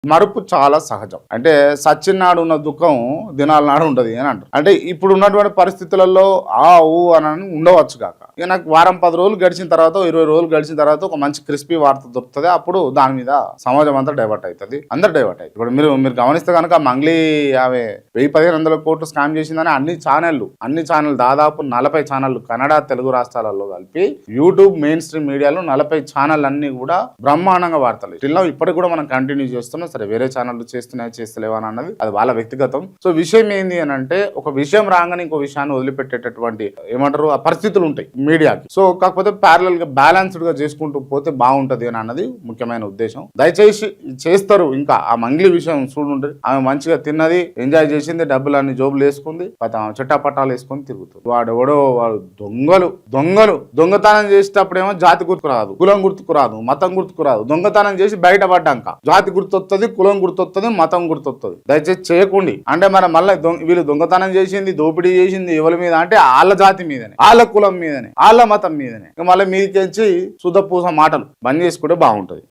మరుపు చాలా సహజం. అంటే సచ్చినాడు ఉన్న దుఃఖం దినాల నాడు ఉండదు అని అంటారు. అంటే ఇప్పుడు ఉన్నటువంటి పరిస్థితులలో ఆ ఊ అని ఉండవచ్చు కాక, ఇక నాకు వారం 10 రోజులు గడిచిన తర్వాత 20 రోజులు గడిచిన తర్వాత ఒక మంచి క్రిస్పీ వార్త దొరుకుతుంది. అప్పుడు దాని మీద సమాజం అంతా డైవర్ట్ అవుతుంది, అందరు డైవర్ట్ అవుతుంది. ఇప్పుడు మీరు గమనిస్తే కనుక మంగ్లీ ఆమె 1000-1500 కోట్లు స్కామ్ చేసిందని అన్ని ఛానల్ దాదాపు 40 ఛానళ్లు కన్నడ తెలుగు రాష్ట్రాలలో కలిపి యూట్యూబ్ మెయిన్ స్ట్రీమ్ మీడియాలో 40 ఛానల్ అన్ని కూడా బ్రహ్మాండంగా వార్తలు ఇలా ఇప్పటికి కూడా మనం కంటిన్యూ చేస్తున్నాం. సరే వేరే ఛానళ్ళు చేస్తున్నాయి చేస్తలేవా అని అన్నది అది వాళ్ళ వ్యక్తిగతం. సో విషయం ఏంది అని అంటే, ఒక విషయం రాగానే ఇంకో విషయాన్ని వదిలిపెట్టేటటువంటి ఏమంటారు ఆ పరిస్థితులు ఉంటాయి మీడియాకి. సో కాకపోతే ప్యారలల్ గా బ్యాలెన్స్డ్ గా చేసుకుంటూ పోతే బాగుంటది అని అన్నది ముఖ్యమైన ఉద్దేశం. దయచేసి చేస్తారు. ఇంకా ఆ మంగ్లీ విషయం చూడుంటది, ఆమె మంచిగా తిన్నది, ఎంజాయ్ చేసింది, డబ్బులన్నీ జోబులు వేసుకుంది, చుట్టాపట్టాలు వేసుకొని తిరుగుతుంది. వాడు దొంగతనం చేసేటప్పుడేమో జాతి గుర్తుకు రాదు, కులం గుర్తుకు రాదు, మతం గుర్తుకు రాదు. దొంగతనం చేసి బయటపడ్డాక జాతి గుర్తొస్తుంది, కులం గుర్తొస్తుంది, మతం గుర్తొస్తుంది. దయచేసి చేయకండి. అంటే మళ్ళీ వీళ్ళు దొంగతనం చేసింది, దోపిడీ చేసింది ఎవరి మీద అంటే వాళ్ళ జాతి మీదనే, వాళ్ళ కులం మీదనే, వాళ్ళ మతం మీదనే. మళ్ళీ మీదకి శుద్ధ పూస మాటలు బంద్ చేసుకుంటే బాగుంటది.